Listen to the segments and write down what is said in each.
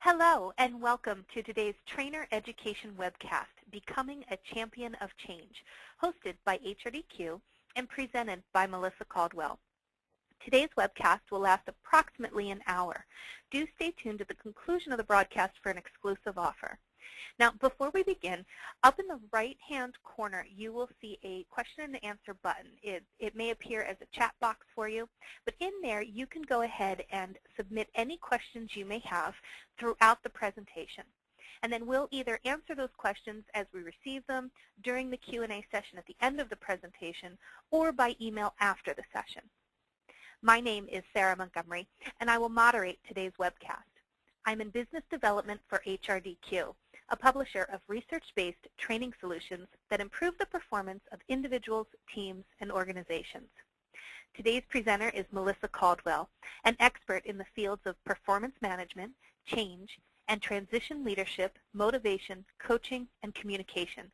Hello and welcome to today's Trainer Education webcast, Becoming a Champion of Change, hosted by HRDQ and presented by Melissa Caldwell. Today's webcast will last approximately an hour. Do stay tuned to the conclusion of the broadcast for an exclusive offer. Now, before we begin, up in the right-hand corner, you will see a question and answer button. It may appear as a chat box for you, but in there, you can go ahead and submit any questions you may have throughout the presentation. And then we'll either answer those questions as we receive them during the Q&A session at the end of the presentation or by email after the session. My name is Sarah Montgomery, and I will moderate today's webcast. I'm in business development for HRDQ, a publisher of research-based training solutions that improve the performance of individuals, teams, and organizations. Today's presenter is Melissa Caldwell, an expert in the fields of performance management, change, and transition leadership, motivation, coaching, and communication.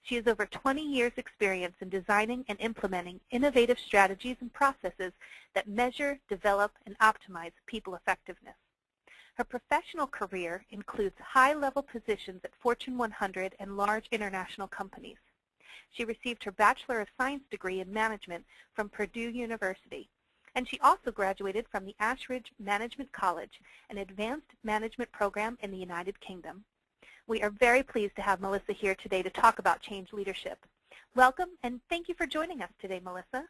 She has over 20 years' experience in designing and implementing innovative strategies and processes that measure, develop, and optimize people effectiveness. Her professional career includes high-level positions at Fortune 100 and large international companies. She received her Bachelor of Science degree in Management from Purdue University, and she also graduated from the Ashridge Management College, an advanced management program in the United Kingdom. We are very pleased to have Melissa here today to talk about change leadership. Welcome, and thank you for joining us today, Melissa.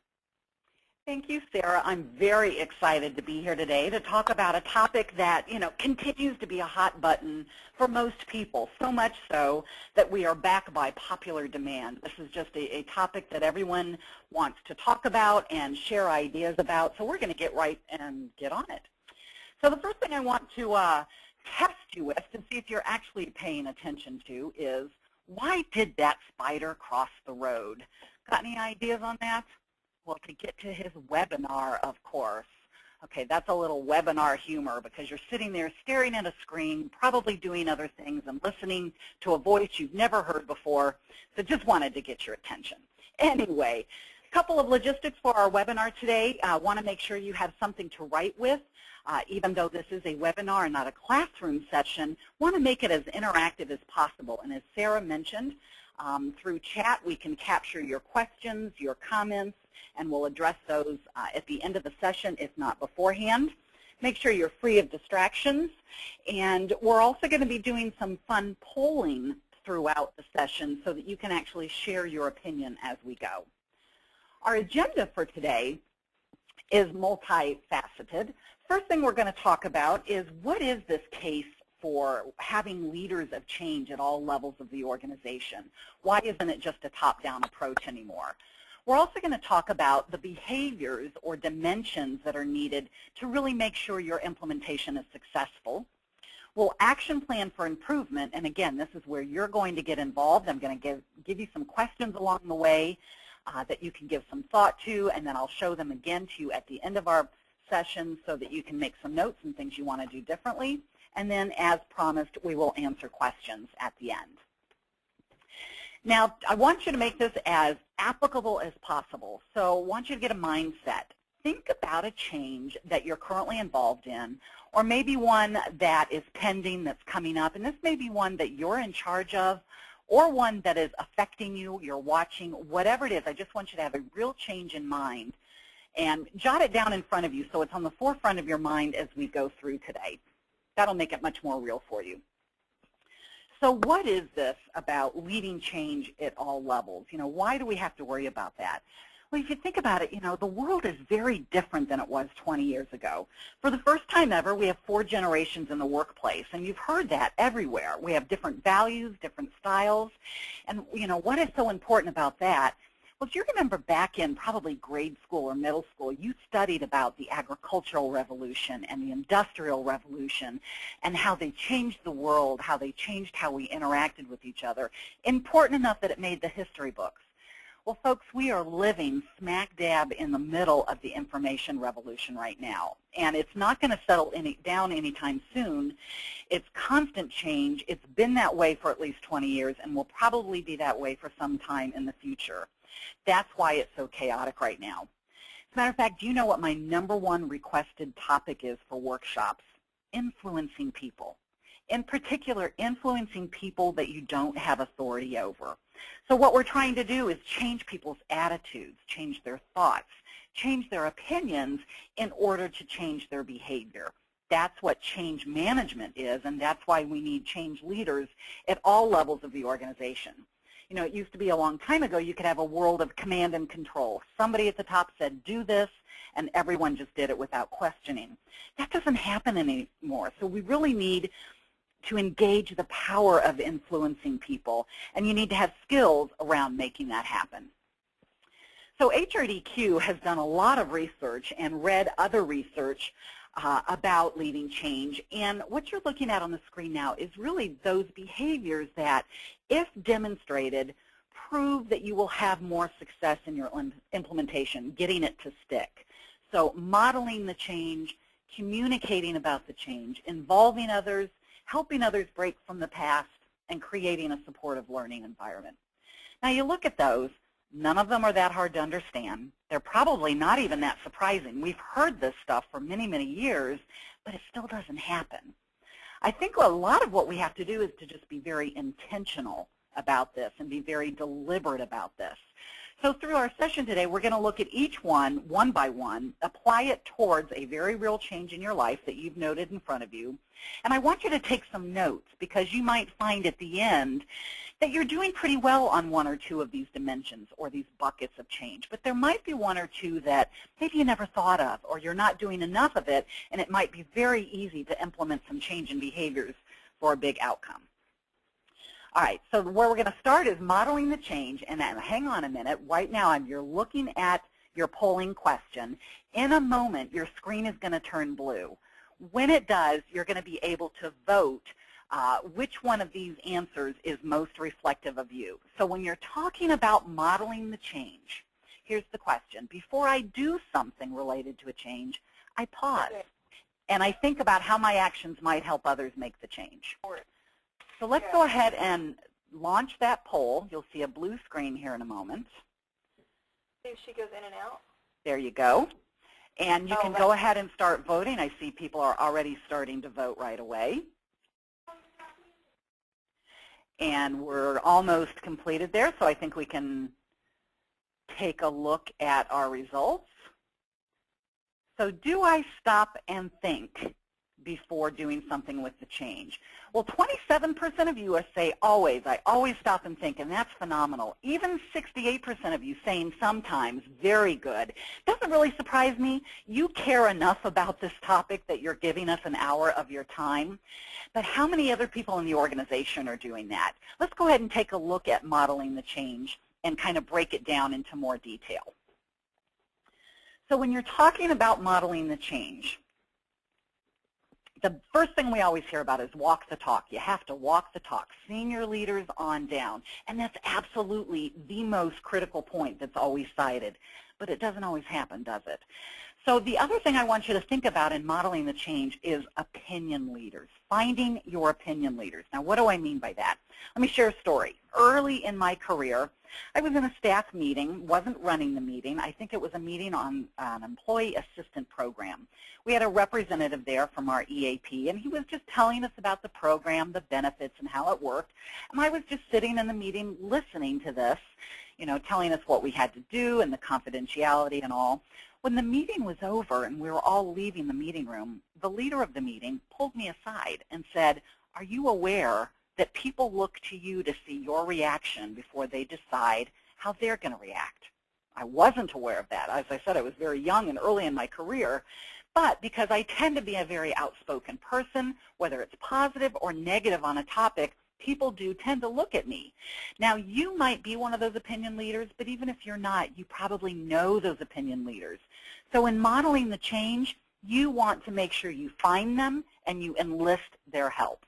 Thank you, Sarah. I'm very excited to be here today to talk about a topic that, continues to be a hot button for most people, so much so that we are back by popular demand. This is just a topic that everyone wants to talk about and share ideas about, so we're going to get right and get on it. So the first thing I want to test you with to see if you're actually paying attention to is, why did that spider cross the road? Got any ideas on that? Well, to get to his webinar, of course. Okay, that's a little webinar humor because you're sitting there staring at a screen, probably doing other things and listening to a voice you've never heard before, so just wanted to get your attention. Anyway, a couple of logistics for our webinar today. I want to make sure you have something to write with. Even though this is a webinar and not a classroom session, want to make it as interactive as possible. And as Sarah mentioned, through chat, we can capture your questions, your comments, and we'll address those at the end of the session, if not beforehand. Make sure you're free of distractions. And we're also going to be doing some fun polling throughout the session so that you can actually share your opinion as we go. Our agenda for today is multifaceted. First thing we're going to talk about is, what is this case for having leaders of change at all levels of the organization? Why isn't it just a top-down approach anymore? We're also going to talk about the behaviors or dimensions that are needed to really make sure your implementation is successful. We'll action plan for improvement, and again, this is where you're going to get involved. I'm going to give you some questions along the way that you can give some thought to, and then I'll show them again to you at the end of our session so that you can make some notes and things you want to do differently. And then, as promised, we will answer questions at the end. Now, I want you to make this as applicable as possible. So I want you to get a mindset. Think about a change that you're currently involved in, or maybe one that is pending, that's coming up. And this may be one that you're in charge of, or one that is affecting you, you're watching, whatever it is. I just want you to have a real change in mind. And jot it down in front of you so it's on the forefront of your mind as we go through today. That'll make it much more real for you. So what is this about leading change at all levels? Why do we have to worry about that? Well, if you think about it, the world is very different than it was 20 years ago. For the first time ever, we have 4 generations in the workplace, and you've heard that everywhere. We have different values, different styles, and what is so important about that? Well, if you remember back in probably grade school or middle school, you studied about the agricultural revolution and the industrial revolution and how they changed the world, how they changed how we interacted with each other, important enough that it made the history books. Well, folks, we are living smack dab in the middle of the information revolution right now, and it's not going to settle down anytime soon. It's constant change. It's been that way for at least 20 years and will probably be that way for some time in the future. That's why it's so chaotic right now. As a matter of fact, do you know what my #1 requested topic is for workshops? Influencing people. in particular, influencing people that you don't have authority over. So what we're trying to do is change people's attitudes, change their thoughts, change their opinions in order to change their behavior. That's what change management is, and that's why we need change leaders at all levels of the organization. You know, it used to be a long time ago, you could have a world of command and control. Somebody at the top said, do this, and everyone just did it without questioning. That doesn't happen anymore, so we really need to engage the power of influencing people, and you need to have skills around making that happen. So HRDQ has done a lot of research and read other research about leading change, and what you're looking at on the screen now is really those behaviors that, if demonstrated, prove that you will have more success in your implementation, getting it to stick. So modeling the change, communicating about the change, involving others, helping others break from the past, and creating a supportive learning environment. Now you look at those, none of them are that hard to understand. They're probably not even that surprising. We've heard this stuff for many, many years, but it still doesn't happen. I think a lot of what we have to do is to just be very intentional about this and be very deliberate about this. So through our session today, we're going to look at each one by one, apply it towards a very real change in your life that you've noted in front of you. And I want you to take some notes, because you might find at the end that you're doing pretty well on one or two of these dimensions or these buckets of change. But there might be one or two that maybe you never thought of, or you're not doing enough of it, and it might be very easy to implement some change in behaviors for a big outcome. All right, so where we're going to start is modeling the change, and then hang on a minute. Right now, you're looking at your polling question. In a moment, your screen is going to turn blue. When it does, you're going to be able to vote which one of these answers is most reflective of you. So when you're talking about modeling the change, here's the question. Before I do something related to a change, I pause, and I think about how my actions might help others make the change. So let's go ahead and launch that poll. You'll see a blue screen here in a moment. See if she goes in and out. There you go. And you can go ahead and start voting. I see people are already starting to vote right away. And we're almost completed there, so I think we can take a look at our results. So do I stop and think before doing something with the change? Well, 27% of you say always. I always stop and think, and that's phenomenal. Even 68% of you saying sometimes, very good. Doesn't really surprise me. You care enough about this topic that you're giving us an hour of your time. But how many other people in the organization are doing that? Let's go ahead and take a look at modeling the change and kind of break it down into more detail. So when you're talking about modeling the change, the first thing we always hear about is walk the talk. You have to walk the talk, senior leaders on down. And that's absolutely the most critical point that's always cited. But it doesn't always happen, does it? So the other thing I want you to think about in modeling the change is opinion leaders, finding your opinion leaders. Now, what do I mean by that? Let me share a story. Early in my career, I was in a staff meeting, wasn't running the meeting. I think it was a meeting on an employee assistant program. We had a representative there from our EAP, and he was just telling us about the program, the benefits, and how it worked. And I was just sitting in the meeting listening to this, you know, telling us what we had to do and the confidentiality and all. When the meeting was over and we were all leaving the meeting room, the leader of the meeting pulled me aside and said, "Are you aware that people look to you to see your reaction before they decide how they're going to react?" I wasn't aware of that. As I said, I was very young and early in my career, but because I tend to be a very outspoken person, whether it's positive or negative on a topic, people do tend to look at me. Now, you might be one of those opinion leaders, but even if you're not, you probably know those opinion leaders. So in modeling the change, you want to make sure you find them and you enlist their help.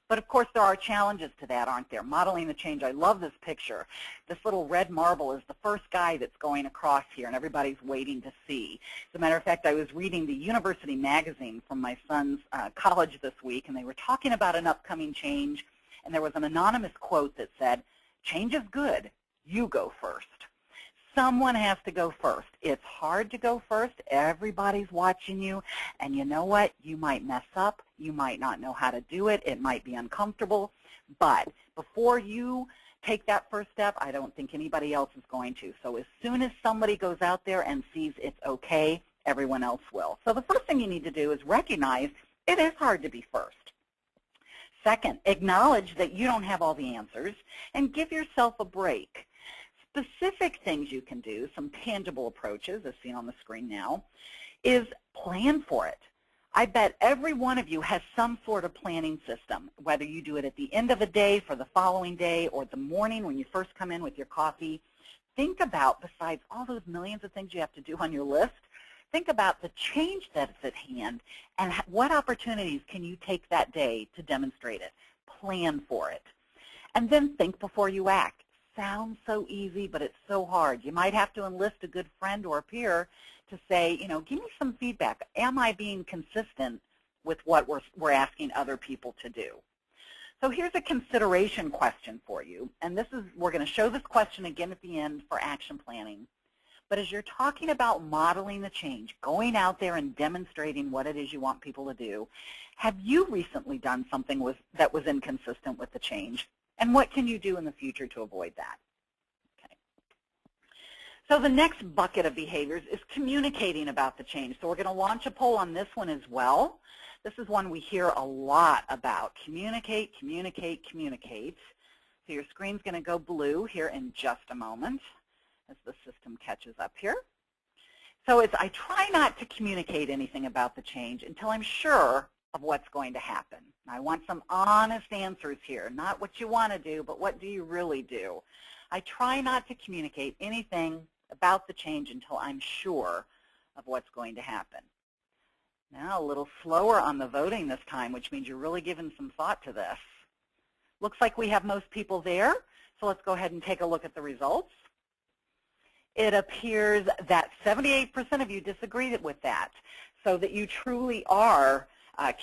But of course, there are challenges to that, aren't there? Modeling the change, I love this picture. This little red marble is the first guy that's going across here, and everybody's waiting to see. As a matter of fact, I was reading the University magazine from my son's college this week, and they were talking about an upcoming change, and there was an anonymous quote that said, "Change is good, you go first." Someone has to go first. It's hard to go first. Everybody's watching you. And you know what? You might mess up. You might not know how to do it. It might be uncomfortable. But before you take that first step, I don't think anybody else is going to. So as soon as somebody goes out there and sees it's okay, everyone else will. So the first thing you need to do is recognize it is hard to be first. Second, acknowledge that you don't have all the answers and give yourself a break. Specific things you can do, some tangible approaches, as seen on the screen now, is plan for it. I bet every one of you has some sort of planning system, whether you do it at the end of a day for the following day or the morning when you first come in with your coffee. Think about, besides all those millions of things you have to do on your list, think about the change that's at hand and what opportunities can you take that day to demonstrate it. Plan for it. And then think before you act. Sounds so easy, but it's so hard. You might have to enlist a good friend or a peer to say, you know, give me some feedback. Am I being consistent with what we're asking other people to do? So here's a consideration question for you. And this is, we're going to show this question again at the end for action planning. But as you're talking about modeling the change, going out there and demonstrating what it is you want people to do, have you recently done something that was inconsistent with the change? And what can you do in the future to avoid that? Okay. So the next bucket of behaviors is communicating about the change. So we're going to launch a poll on this one as well. This is one we hear a lot about. Communicate, communicate, communicate. So your screen's going to go blue here in just a moment as the system catches up here. So it's, I try not to communicate anything about the change until I'm sure of what's going to happen. I want some honest answers here, not what you want to do, but what do you really do. I try not to communicate anything about the change until I'm sure of what's going to happen. Now a little slower on the voting this time, which means you're really giving some thought to this. Looks like we have most people there, so let's go ahead and take a look at the results. It appears that 78% of you disagree with that, so that you truly are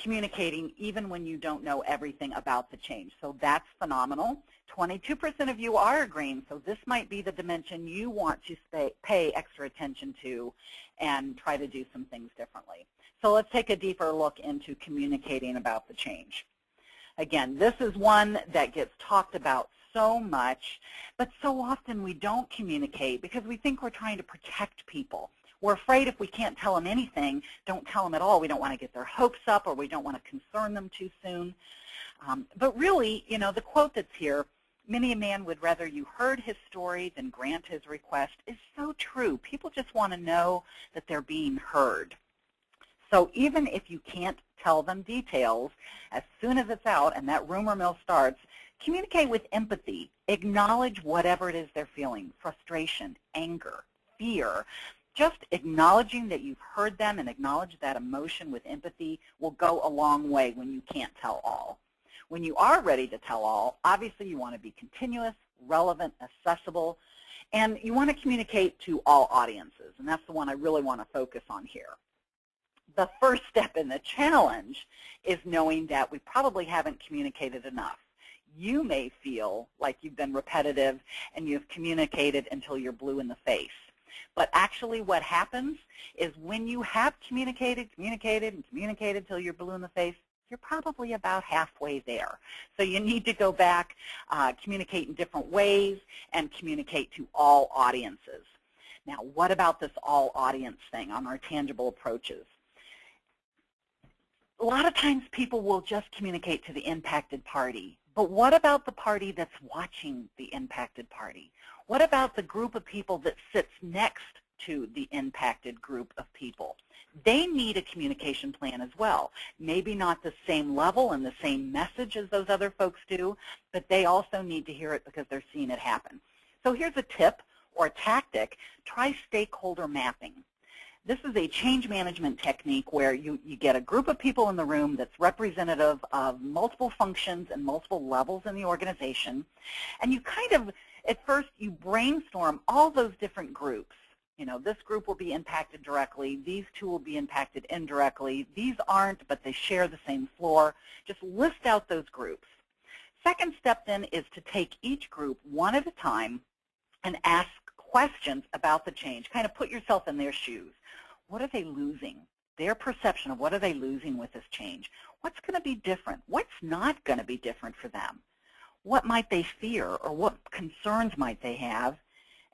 communicating even when you don't know everything about the change. So that's phenomenal. 22% of you are agreeing, so this might be the dimension you want to pay extra attention to and try to do some things differently. So let's take a deeper look into communicating about the change. Again, this is one that gets talked about so much, but so often we don't communicate because we think we're trying to protect people. We're afraid if we can't tell them anything, don't tell them at all. We don't want to get their hopes up, or we don't want to concern them too soon. But really, you know, the quote that's here, many a man would rather you heard his story than grant his request, is so true. People just want to know that they're being heard. So even if you can't tell them details, as soon as it's out and that rumor mill starts, communicate with empathy. Acknowledge whatever it is they're feeling, frustration, anger, fear. Just acknowledging that you've heard them and acknowledge that emotion with empathy will go a long way when you can't tell all. When you are ready to tell all, obviously you want to be continuous, relevant, accessible, and you want to communicate to all audiences, and that's the one I really want to focus on here. The first step in the challenge is knowing that we probably haven't communicated enough. You may feel like you've been repetitive and you've communicated until you're blue in the face. But actually what happens is when you have communicated till you're blue in the face, you're probably about halfway there. So you need to go back, communicate in different ways, and communicate to all audiences. Now, what about this all audience thing on our tangible approaches? A lot of times people will just communicate to the impacted party. But what about the party that's watching the impacted party? What about the group of people that sits next to the impacted group of people? They need a communication plan as well. Maybe not the same level and the same message as those other folks do, but they also need to hear it because they're seeing it happen. So here's a tip or a tactic. Try stakeholder mapping. This is a change management technique where you get a group of people in the room that's representative of multiple functions and multiple levels in the organization, and you kind of, at first, you brainstorm all those different groups. You know, this group will be impacted directly, these two will be impacted indirectly, these aren't, but they share the same floor. Just list out those groups. Second step then is to take each group one at a time and ask questions about the change. Kind of put yourself in their shoes. What are they losing? Their perception of what are they losing with this change? What's going to be different? What's not going to be different for them? What might they fear, or what concerns might they have?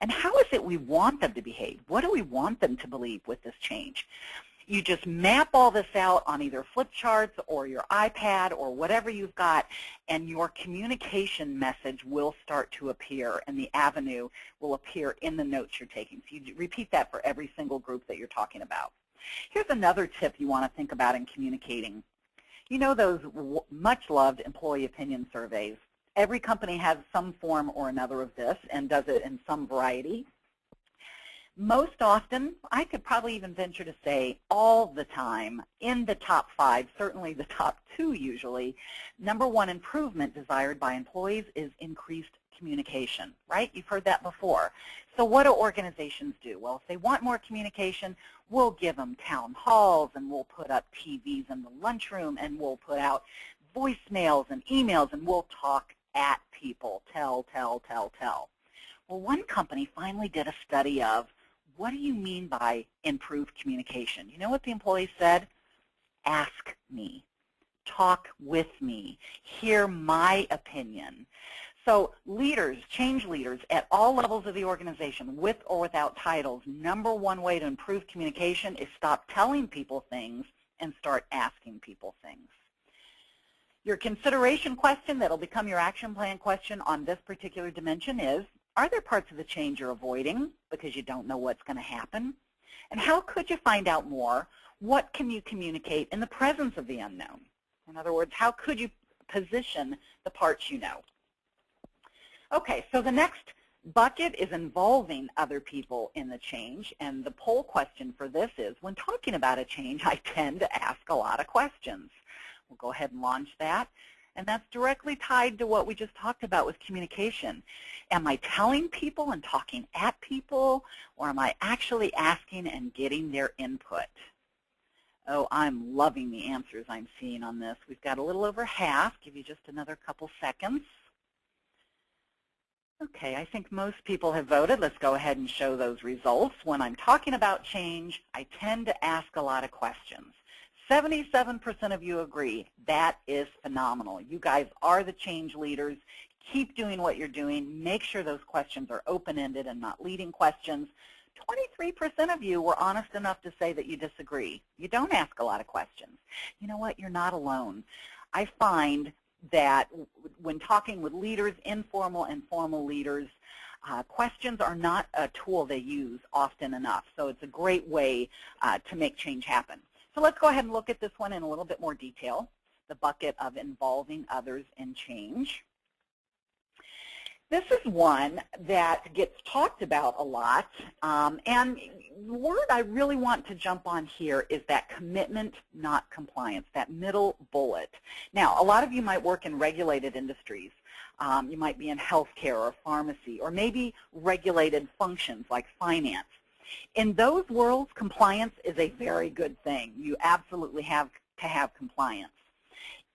And how is it we want them to behave? What do we want them to believe with this change? You just map all this out on either flip charts or your iPad or whatever you've got, and your communication message will start to appear, and the avenue will appear in the notes you're taking. So you repeat that for every single group that you're talking about. Here's another tip you want to think about in communicating. You know those much-loved employee opinion surveys? Every company has some form or another of this and does it in some variety. Most often, I could probably even venture to say all the time, in the top 5, certainly the top 2 usually, number 1 improvement desired by employees is increased communication, right? You've heard that before. So what do organizations do? Well, if they want more communication, we'll give them town halls, and we'll put up TVs in the lunchroom, and we'll put out voicemails and emails, and we'll talk at people, tell. Well, one company finally did a study of, what do you mean by improved communication? You know what the employees said? Ask me. Talk with me. Hear my opinion. So leaders, change leaders at all levels of the organization, with or without titles, number 1 way to improve communication is stop telling people things and start asking people things. Your consideration question that'll become your action plan question on this particular dimension is, are there parts of the change you're avoiding because you don't know what's going to happen? And how could you find out more? What can you communicate in the presence of the unknown? In other words, how could you position the parts you know? Okay, so the next bucket is involving other people in the change, and the poll question for this is, when talking about a change, I tend to ask a lot of questions. We'll go ahead and launch that. And that's directly tied to what we just talked about with communication. Am I telling people and talking at people, or am I actually asking and getting their input? Oh, I'm loving the answers I'm seeing on this. We've got a little over half. Give you just another couple seconds. Okay, I think most people have voted. Let's go ahead and show those results. When I'm talking about change, I tend to ask a lot of questions. 77% of you agree. That is phenomenal. You guys are the change leaders. Keep doing what you're doing. Make sure those questions are open-ended and not leading questions. 23% of you were honest enough to say that you disagree. You don't ask a lot of questions. You know what? You're not alone. I find that when talking with leaders, informal and formal leaders, questions are not a tool they use often enough. So it's a great way to make change happen. So let's go ahead and look at this one in a little bit more detail, the bucket of involving others in change. This is one that gets talked about a lot, and the word I really want to jump on here is that commitment, not compliance, that middle bullet. Now, a lot of you might work in regulated industries. You might be in healthcare or pharmacy, or maybe regulated functions like finance. In those worlds, compliance is a very good thing. You absolutely have to have compliance.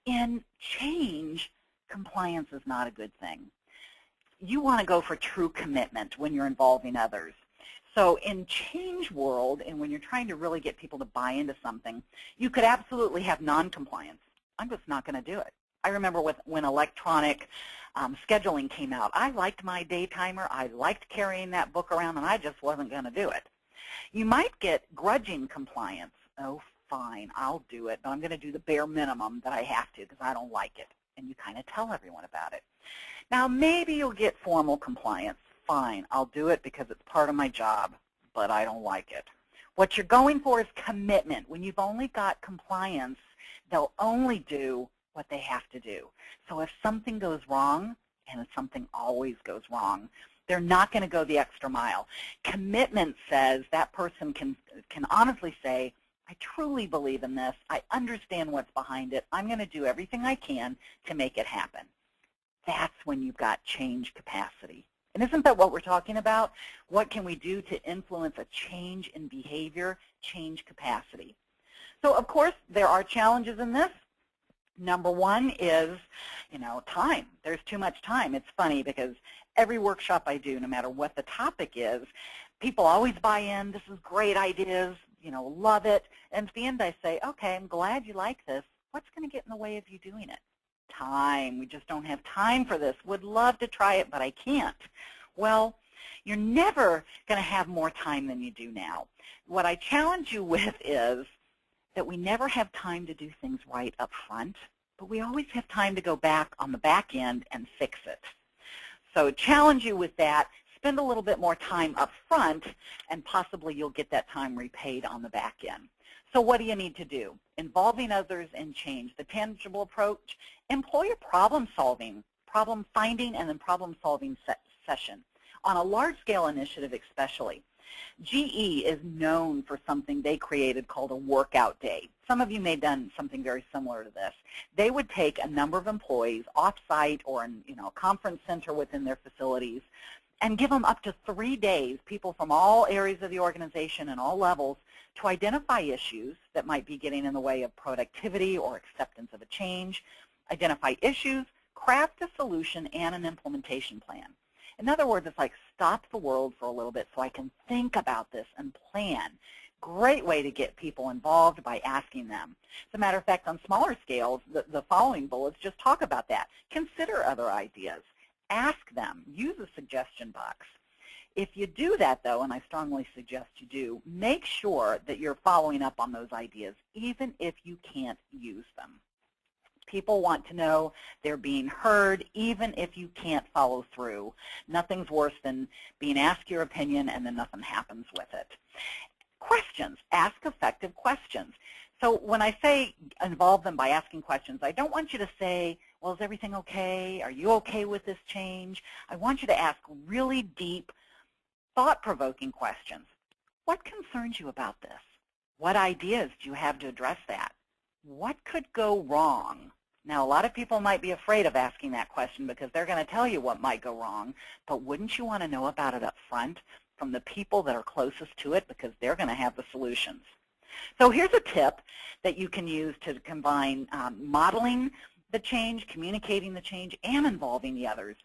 In change, compliance is not a good thing. You want to go for true commitment when you're involving others. So in change world, and when you're trying to really get people to buy into something, you could absolutely have non-compliance. I'm just not going to do it. I remember when electronic scheduling came out, I liked my day timer, I liked carrying that book around, and I just wasn't going to do it. You might get grudging compliance. Oh, fine, I'll do it, but I'm going to do the bare minimum that I have to because I don't like it. And you kind of tell everyone about it. Now, maybe you'll get formal compliance. Fine, I'll do it because it's part of my job, but I don't like it. What you're going for is commitment. When you've only got compliance, they'll only do what they have to do. So if something goes wrong, and something always goes wrong, they're not going to go the extra mile. Commitment says that person can honestly say, I truly believe in this. I understand what's behind it. I'm going to do everything I can to make it happen. That's when you've got change capacity. And isn't that what we're talking about? What can we do to influence a change in behavior, change capacity? So, of course, there are challenges in this. Number one is, time. There's too much time. It's funny because every workshop I do, no matter what the topic is, people always buy in. This is great ideas, love it. And at the end I say, okay, I'm glad you like this. What's going to get in the way of you doing it? Time. We just don't have time for this. Would love to try it, but I can't. Well, you're never going to have more time than you do now. What I challenge you with is that we never have time to do things right up front, but we always have time to go back on the back end and fix it. So challenge you with that. Spend a little bit more time up front, and possibly you'll get that time repaid on the back end. So what do you need to do? Involving others in change. The tangible approach, employ a problem finding, and then problem solving session. On a large-scale initiative especially. GE is known for something they created called a workout day. Some of you may have done something very similar to this. They would take a number of employees off-site or in a conference center within their facilities and give them up to 3 days, people from all areas of the organization and all levels, to identify issues that might be getting in the way of productivity or acceptance of a change, identify issues, craft a solution, and an implementation plan. In other words, it's like stop the world for a little bit so I can think about this and plan. Great way to get people involved by asking them. As a matter of fact, on smaller scales, the following bullets just talk about that. Consider other ideas. Ask them. Use a suggestion box. If you do that, though, and I strongly suggest you do, make sure that you're following up on those ideas, even if you can't use them. People want to know they're being heard, even if you can't follow through. Nothing's worse than being asked your opinion and then nothing happens with it. Questions. Ask effective questions. So when I say involve them by asking questions, I don't want you to say, well, is everything okay? Are you okay with this change? I want you to ask really deep, thought-provoking questions. What concerns you about this? What ideas do you have to address that? What could go wrong? Now, a lot of people might be afraid of asking that question because they're going to tell you what might go wrong, but wouldn't you want to know about it up front from the people that are closest to it because they're going to have the solutions? So here's a tip that you can use to combine modeling the change, communicating the change, and involving the others.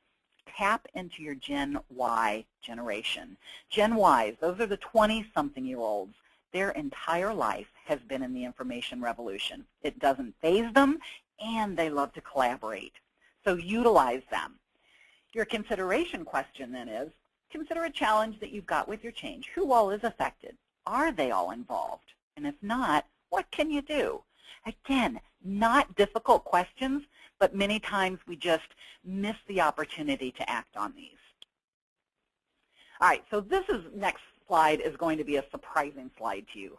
Tap into your Gen Y generation. Gen Ys, those are the 20-something-year-olds. Their entire life has been in the information revolution. It doesn't faze them, and they love to collaborate. So utilize them. Your consideration question then is, consider a challenge that you've got with your change. Who all is affected? Are they all involved? And if not, what can you do? Again, not difficult questions, but many times we just miss the opportunity to act on these. All right, so this next slide is going to be a surprising slide to you.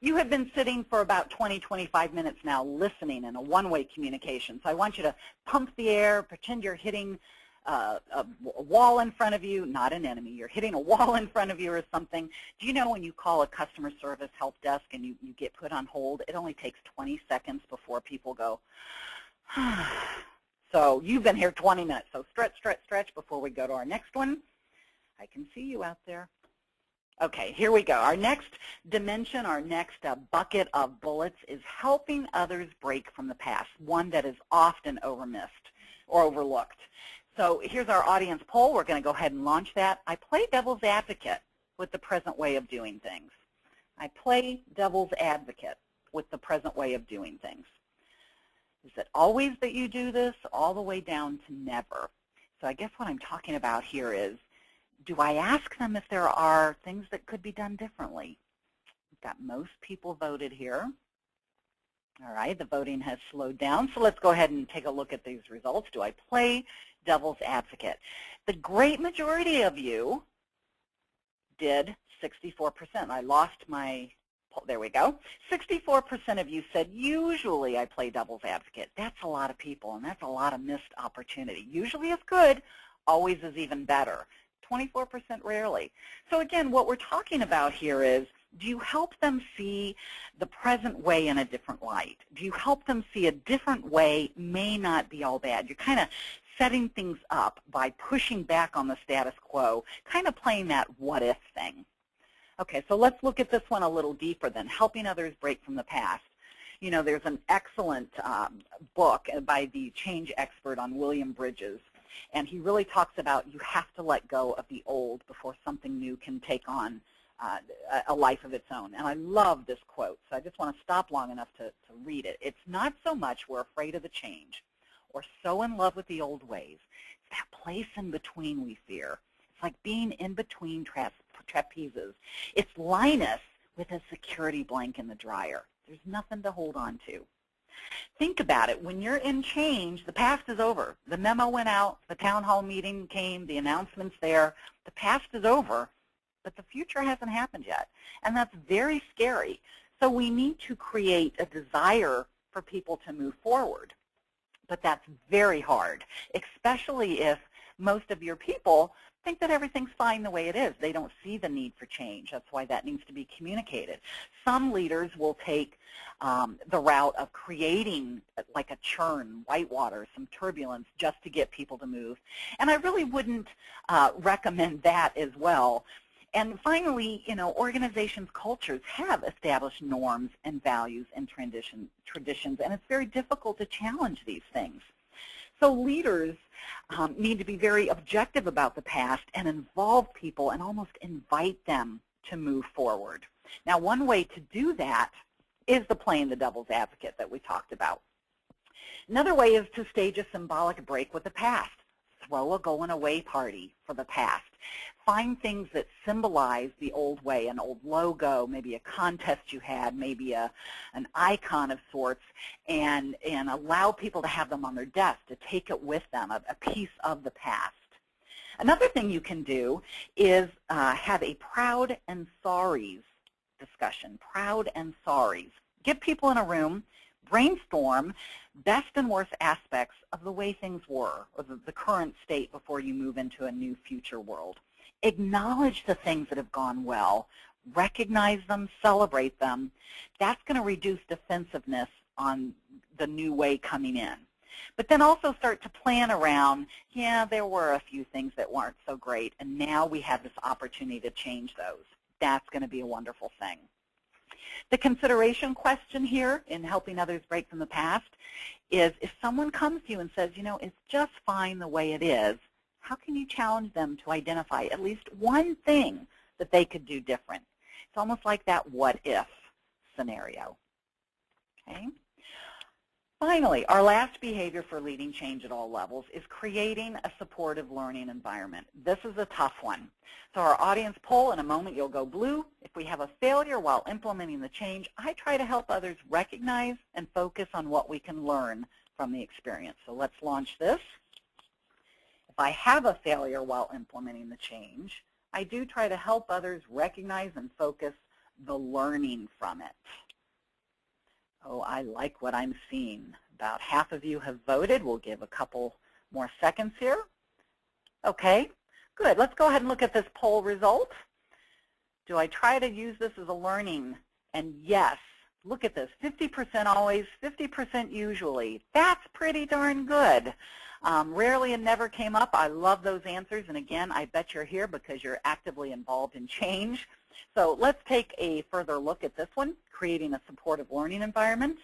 You have been sitting for about 20, 25 minutes now listening in a one-way communication. So I want you to pump the air, pretend you're hitting a wall in front of you, not an enemy. You're hitting a wall in front of you or something. Do you know when you call a customer service help desk and you get put on hold, it only takes 20 seconds before people go, so you've been here 20 minutes. So stretch, stretch, stretch before we go to our next one. I can see you out there. Okay, here we go. Our next dimension, our next bucket of bullets is helping others break from the past, one that is often overmissed or overlooked. So here's our audience poll. We're going to go ahead and launch that. I play devil's advocate with the present way of doing things. I play devil's advocate with the present way of doing things. Is it always that you do this? All the way down to never. So I guess what I'm talking about here is, do I ask them if there are things that could be done differently? We've got most people voted here. All right, the voting has slowed down, so let's go ahead and take a look at these results. Do I play devil's advocate? The great majority of you did 64%. I lost my, there we go. 64% of you said, usually I play devil's advocate. That's a lot of people, and that's a lot of missed opportunity. Usually is good, always is even better. 24% rarely. So again, what we're talking about here is, do you help them see the present way in a different light? Do you help them see a different way may not be all bad? You're kind of setting things up by pushing back on the status quo, kind of playing that what-if thing. Okay, so let's look at this one a little deeper then, helping others break from the past. You know, there's an excellent book by the change expert on William Bridges. And he really talks about you have to let go of the old before something new can take on a life of its own. And I love this quote, so I just want to stop long enough to read it. It's not so much we're afraid of the change or so in love with the old ways. It's that place in between we fear. It's like being in between trapezes. It's Linus with a security blanket in the dryer. There's nothing to hold on to. Think about it. When you're in change, the past is over. The memo went out, the town hall meeting came, the announcement's there. The past is over, but the future hasn't happened yet, and that's very scary. So we need to create a desire for people to move forward, but that's very hard, especially if most of your people think that everything's fine the way it is. They don't see the need for change. That's why that needs to be communicated. Some leaders will take the route of creating like a churn, whitewater, some turbulence just to get people to move. And I really wouldn't recommend that as well. And finally, you know, organizations' cultures have established norms and values and traditions, and it's very difficult to challenge these things. So leaders need to be very objective about the past and involve people and almost invite them to move forward. Now, one way to do that is the playing the devil's advocate that we talked about. Another way is to stage a symbolic break with the past. Throw a going away party for the past. Find things that symbolize the old way, an old logo, maybe a contest you had, maybe an icon of sorts, and allow people to have them on their desk, to take it with them, a piece of the past. Another thing you can do is have a proud and sorries discussion, proud and sorries. Get people in a room, brainstorm best and worst aspects of the way things were, or the current state before you move into a new future world. Acknowledge the things that have gone well, recognize them, celebrate them. That's going to reduce defensiveness on the new way coming in. But then also start to plan around, yeah, there were a few things that weren't so great, and now we have this opportunity to change those. That's going to be a wonderful thing. The consideration question here in helping others break from the past is if someone comes to you and says, you know, it's just fine the way it is, how can you challenge them to identify at least one thing that they could do different? It's almost like that what if scenario. Okay? Finally, our last behavior for leading change at all levels is creating a supportive learning environment. This is a tough one. So our audience poll, in a moment you'll go blue. If we have a failure while implementing the change, I try to help others recognize and focus on what we can learn from the experience. So let's launch this. If I have a failure while implementing the change, I do try to help others recognize and focus the learning from it. Oh, I like what I'm seeing. About half of you have voted. We'll give a couple more seconds here. Okay, good. Let's go ahead and look at this poll result. Do I try to use this as a learning? And yes, look at this. 50% always, 50% usually. That's pretty darn good. Rarely and never came up. I love those answers. And again, I bet you're here because you're actively involved in change. So let's take a further look at this one, creating a supportive learning environment.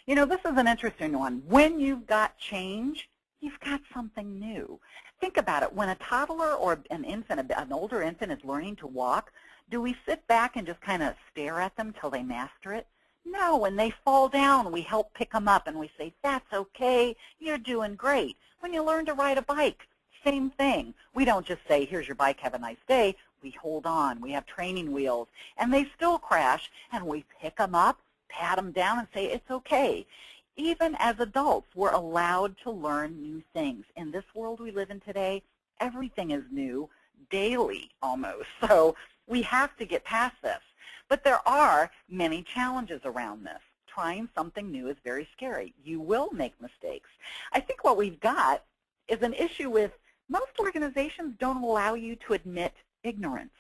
You know, this is an interesting one. When you've got change, you've got something new. Think about it. When a toddler or an infant, an older infant is learning to walk, do we sit back and just kind of stare at them till they master it? No, when they fall down, we help pick them up and we say, that's okay, you're doing great. When you learn to ride a bike, same thing. We don't just say, here's your bike, have a nice day. We hold on, we have training wheels, and they still crash, and we pick them up, pat them down, and say, it's okay. Even as adults, we're allowed to learn new things. In this world we live in today, everything is new, daily almost. So we have to get past this. But there are many challenges around this. Trying something new is very scary. You will make mistakes. I think what we've got is an issue with most organizations don't allow you to admit ignorance.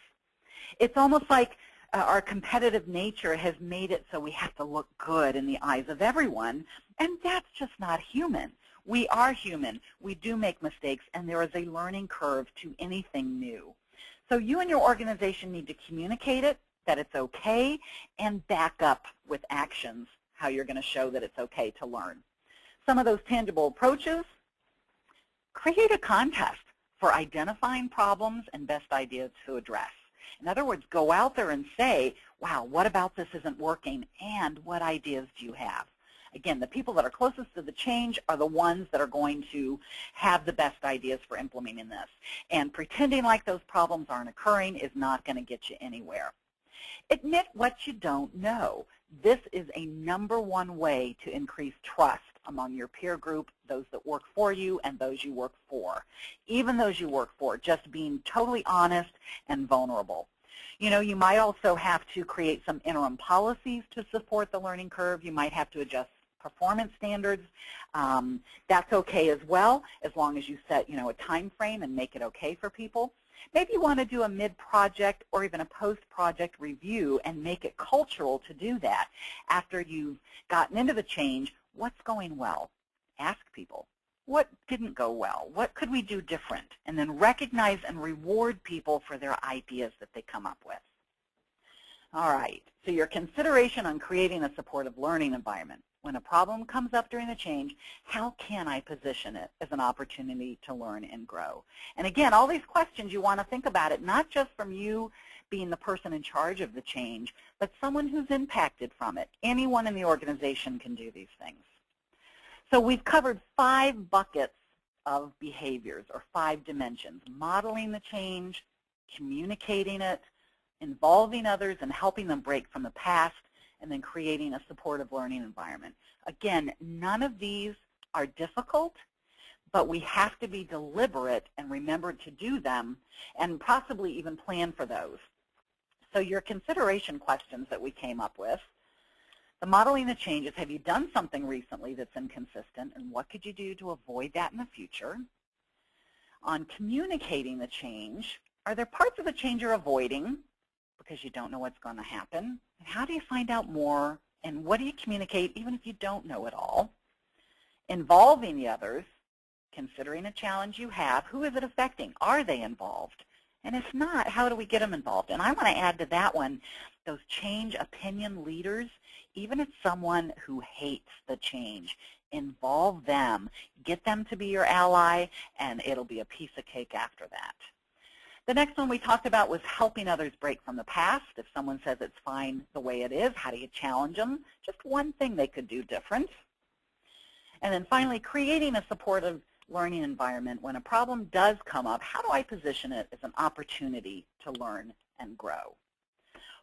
It's almost like our competitive nature has made it so we have to look good in the eyes of everyone, and that's just not human. We are human. We do make mistakes, and there is a learning curve to anything new. So you and your organization need to communicate it, that it's okay, and back up with actions how you're going to show that it's okay to learn. Some of those tangible approaches create a contest for identifying problems and best ideas to address. In other words, go out there and say, wow, what about this isn't working, and what ideas do you have? Again, the people that are closest to the change are the ones that are going to have the best ideas for implementing this. And pretending like those problems aren't occurring is not going to get you anywhere. Admit what you don't know. This is a #1 way to increase trust among your peer group, those that work for you and those you work for. Even those you work for, just being totally honest and vulnerable. You know, you might also have to create some interim policies to support the learning curve. You might have to adjust performance standards. That's okay as well, as long as you set, a time frame and make it okay for people. Maybe you want to do a mid-project or even a post-project review and make it cultural to do that. After you've gotten into the change, what's going well? Ask people, what didn't go well? What could we do different? And then recognize and reward people for their ideas that they come up with. All right, so your consideration on creating a supportive learning environment. When a problem comes up during the change, how can I position it as an opportunity to learn and grow? And again, all these questions, you want to think about it not just from you being the person in charge of the change, but someone who's impacted from it. Anyone in the organization can do these things. So we've covered 5 buckets of behaviors, or 5 dimensions: modeling the change, communicating it, involving others and helping them break from the past, and then creating a supportive learning environment. Again, none of these are difficult, but we have to be deliberate and remember to do them and possibly even plan for those. So your consideration questions that we came up with: the modeling the changes, have you done something recently that's inconsistent, and what could you do to avoid that in the future? On communicating the change, are there parts of the change you're avoiding because you don't know what's going to happen? How do you find out more, and what do you communicate even if you don't know it all? Involving the others, considering a challenge you have, who is it affecting? Are they involved? And if not, how do we get them involved? And I want to add to that one, those change opinion leaders, even if someone who hates the change, involve them, get them to be your ally, and it'll be a piece of cake after that. The next one we talked about was helping others break from the past. If someone says it's fine the way it is, how do you challenge them? Just one thing they could do different. And then finally, creating a supportive learning environment. When a problem does come up, how do I position it as an opportunity to learn and grow?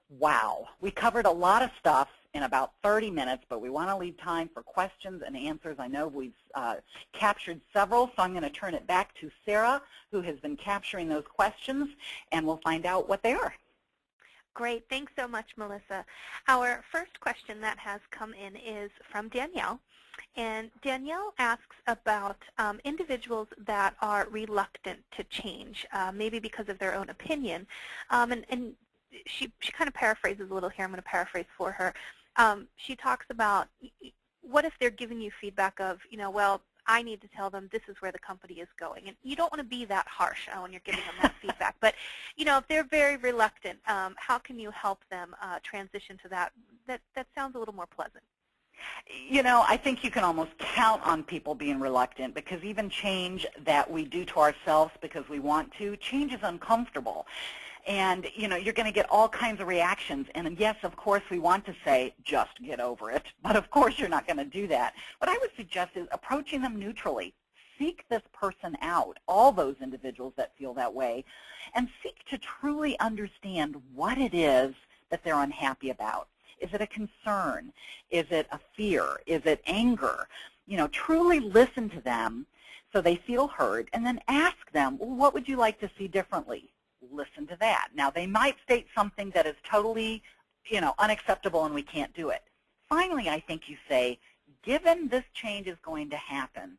Wow, we covered a lot of stuff in about 30 minutes, but we want to leave time for questions and answers. I know we've captured several, so I'm going to turn it back to Sarah, who has been capturing those questions, and we'll find out what they are. Great. Thanks so much, Melissa. Our first question that has come in is from Danielle. And Danielle asks about individuals that are reluctant to change, maybe because of their own opinion. And she kind of paraphrases a little here. I'm going to paraphrase for her. She talks about, what if they're giving you feedback of, well, I need to tell them this is where the company is going. And you don't want to be that harsh when you're giving them that feedback. But, if they're very reluctant, how can you help them transition to that? That sounds a little more pleasant. I think you can almost count on people being reluctant, because even change that we do to ourselves because we want to, change is uncomfortable. And, you're going to get all kinds of reactions. And yes, of course, we want to say, just get over it. But of course, you're not going to do that. What I would suggest is approaching them neutrally. Seek this person out, all those individuals that feel that way, and seek to truly understand what it is that they're unhappy about. Is it a concern? Is it a fear? Is it anger? Truly listen to them so they feel heard, and then ask them, well, what would you like to see differently? Listen to that. Now, they might state something that is totally, unacceptable and we can't do it. Finally, I think you say, given this change is going to happen,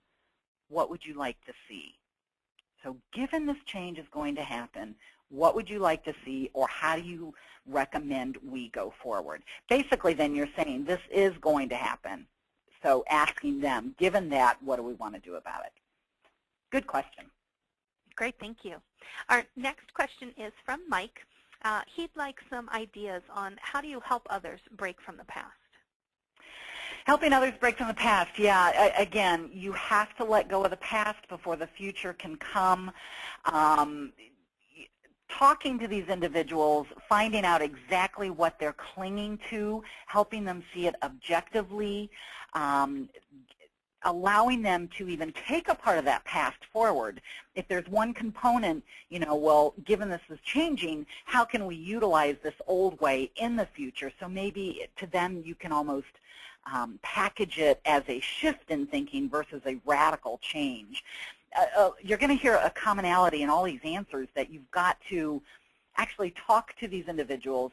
what would you like to see? So given this change is going to happen, what would you like to see, or how do you recommend we go forward? Basically, then you're saying this is going to happen. So asking them, given that, what do we want to do about it? Good question. Great, thank you. Our next question is from Mike. He'd like some ideas on how do you help others break from the past. Helping others break from the past, yeah. Again, you have to let go of the past before the future can come. Talking to these individuals, finding out exactly what they're clinging to, helping them see it objectively, allowing them to even take a part of that past forward. If there's one component, well, given this is changing, how can we utilize this old way in the future? So maybe to them you can almost package it as a shift in thinking versus a radical change. You're going to hear a commonality in all these answers that you've got to actually talk to these individuals,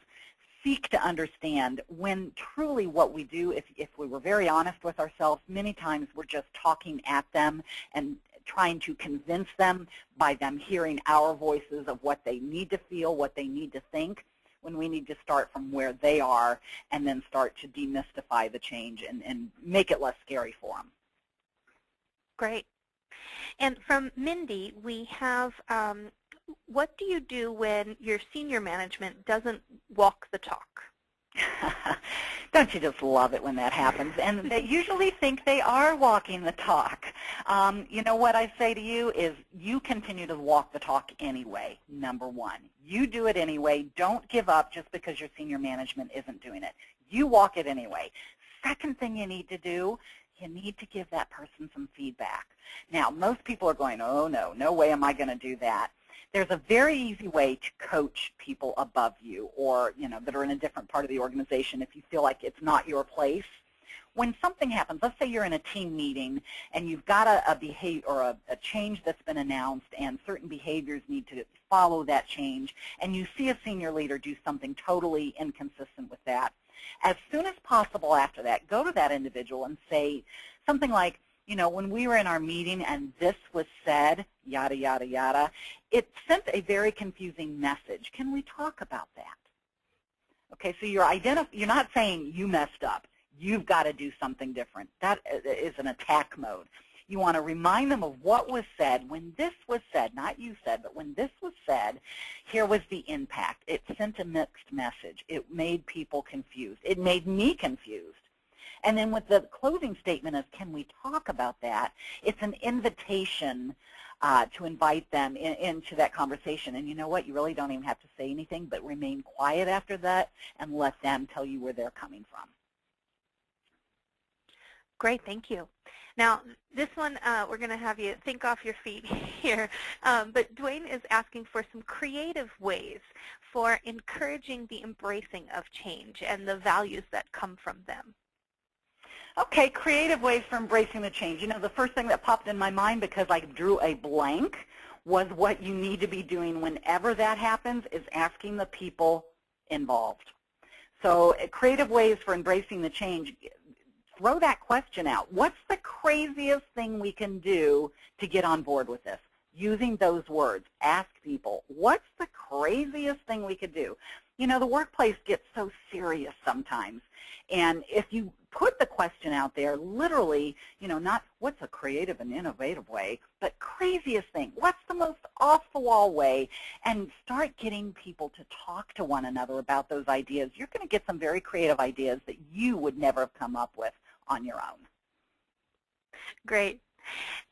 seek to understand when truly what we do, if we were very honest with ourselves, many times we're just talking at them and trying to convince them by them hearing our voices of what they need to feel, what they need to think, when we need to start from where they are and then start to demystify the change and make it less scary for them. Great. And from Mindy, we have, what do you do when your senior management doesn't walk the talk? Don't you just love it when that happens? And they usually think they are walking the talk. You know what I say to you is you continue to walk the talk anyway, number one. You do it anyway. Don't give up just because your senior management isn't doing it. You walk it anyway. Second thing you need to do, you need to give that person some feedback. Now, most people are going, oh, no way am I going to do that. There's a very easy way to coach people above you or, that are in a different part of the organization if you feel like it's not your place. When something happens, let's say you're in a team meeting and you've got a behavior or a change that's been announced and certain behaviors need to follow that change, and you see a senior leader do something totally inconsistent with that. As soon as possible after that, go to that individual and say something like, when we were in our meeting and this was said, yada, yada, yada, it sent a very confusing message. Can we talk about that? Okay, so you're not saying you messed up. You've got to do something different. That is an attack mode. You want to remind them of what was said. When this was said, not you said, but when this was said, here was the impact. It sent a mixed message. It made people confused. It made me confused. And then with the closing statement of, can we talk about that, it's an invitation to invite them into that conversation. And you know what? You really don't even have to say anything, but remain quiet after that and let them tell you where they're coming from. Great, thank you. Now, this one, we're going to have you think off your feet here, but Dwayne is asking for some creative ways for encouraging the embracing of change and the values that come from them. Okay, creative ways for embracing the change. The first thing that popped in my mind because I drew a blank was what you need to be doing whenever that happens is asking the people involved. So creative ways for embracing the change, throw that question out. What's the craziest thing we can do to get on board with this? Using those words, ask people, what's the craziest thing we could do? The workplace gets so serious sometimes. And if you put the question out there, literally, not what's a creative and innovative way, but craziest thing, what's the most off-the-wall way, and start getting people to talk to one another about those ideas, you're going to get some very creative ideas that you would never have come up with on your own. Great.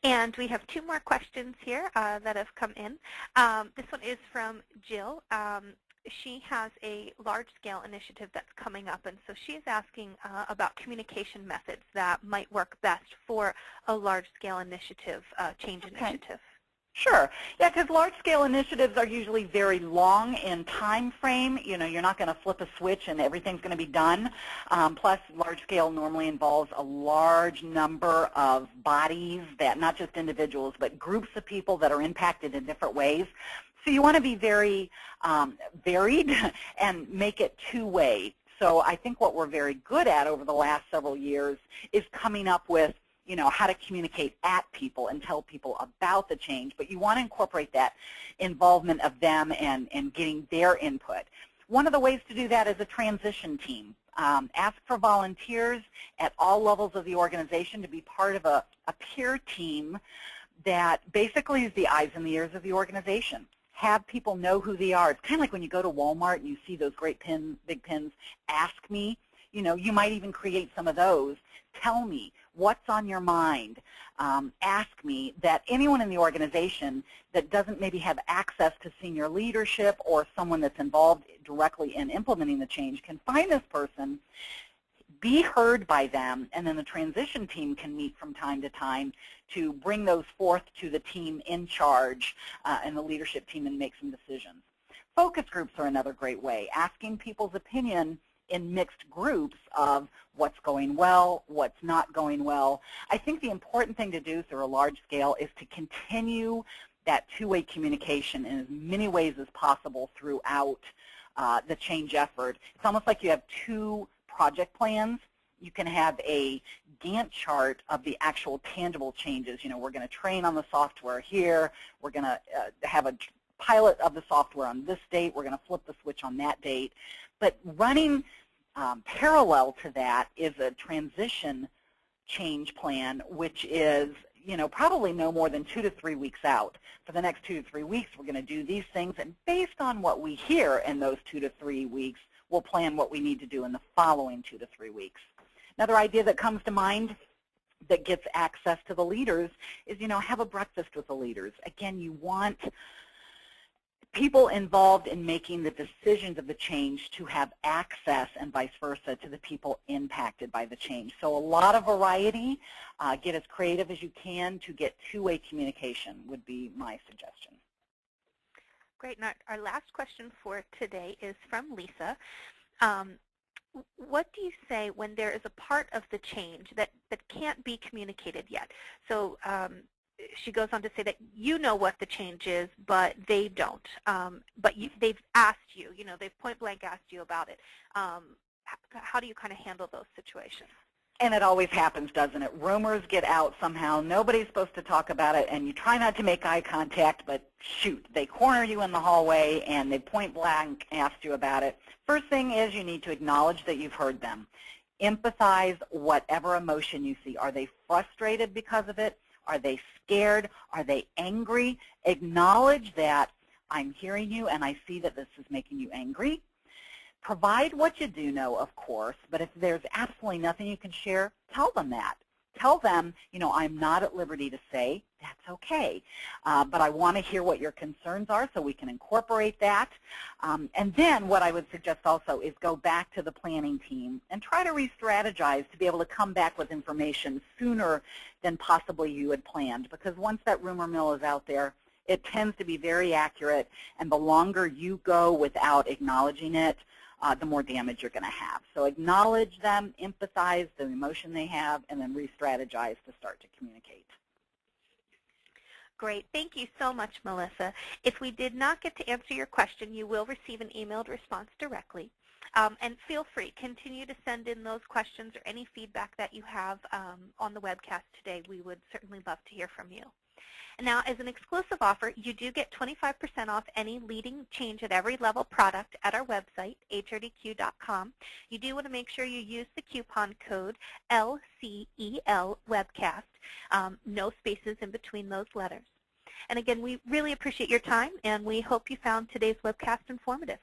And we have two more questions here that have come in. This one is from Jill. She has a large-scale initiative that's coming up, and so she is asking about communication methods that might work best for a large-scale initiative, change initiative. Sure. Yeah, because large-scale initiatives are usually very long in time frame. You're not going to flip a switch and everything's going to be done. Plus, large-scale normally involves a large number of bodies, that not just individuals, but groups of people that are impacted in different ways. So you want to be very varied and make it two-way. So I think what we're very good at over the last several years is coming up with how to communicate at people and tell people about the change, but you want to incorporate that involvement of them and getting their input. One of the ways to do that is a transition team. Ask for volunteers at all levels of the organization to be part of a peer team that basically is the eyes and the ears of the organization. Have people know who they are. It's kind of like when you go to Walmart and you see those great pins, big pins, ask me. You might even create some of those. Tell me what's on your mind. Ask me. That anyone in the organization that doesn't maybe have access to senior leadership or someone that's involved directly in implementing the change can find this person, be heard by them, and then the transition team can meet from time to time to bring those forth to the team in charge and the leadership team and make some decisions. Focus groups are another great way, asking people's opinion in mixed groups of what's going well, what's not going well. I think the important thing to do through a large scale is to continue that two-way communication in as many ways as possible throughout the change effort. It's almost like you have two project plans. You can have a Gantt chart of the actual tangible changes. We're going to train on the software here. We're going to have a pilot of the software on this date. We're going to flip the switch on that date. But running parallel to that is a transition change plan, which is probably no more than 2 to 3 weeks out. For the next 2 to 3 weeks, we're going to do these things, and based on what we hear in those 2 to 3 weeks, we'll plan what we need to do in the following 2 to 3 weeks. Another idea that comes to mind that gets access to the leaders is, have a breakfast with the leaders. Again, you want people involved in making the decisions of the change to have access and vice versa to the people impacted by the change. So a lot of variety. Get as creative as you can to get two-way communication would be my suggestion. Great. And our last question for today is from Lisa. What do you say when there is a part of the change that can't be communicated yet? So she goes on to say that you know what the change is, but they don't. But they've asked you, they've point blank asked you about it. How do you kind of handle those situations? And it always happens, doesn't it? Rumors get out somehow. Nobody's supposed to talk about it, and you try not to make eye contact, but shoot, they corner you in the hallway, and they point blank asked you about it. First thing is you need to acknowledge that you've heard them. Empathize whatever emotion you see. Are they frustrated because of it? Are they scared? Are they angry? Acknowledge that I'm hearing you, and I see that this is making you angry. Provide what you do know, of course, but if there's absolutely nothing you can share, tell them that. Tell them, I'm not at liberty to say, that's okay, but I want to hear what your concerns are so we can incorporate that. And then what I would suggest also is go back to the planning team and try to re-strategize to be able to come back with information sooner than possibly you had planned, because once that rumor mill is out there, it tends to be very accurate, and the longer you go without acknowledging it, the more damage you're going to have. So acknowledge them, empathize the emotion they have, and then re-strategize to start to communicate. Great. Thank you so much, Melissa. If we did not get to answer your question, you will receive an emailed response directly. And feel free, continue to send in those questions or any feedback that you have on the webcast today. We would certainly love to hear from you. And now, as an exclusive offer, you do get 25% off any leading change at every level product at our website, HRDQ.com. You do want to make sure you use the coupon code LCEL Webcast, no spaces in between those letters. And again, we really appreciate your time, and we hope you found today's webcast informative.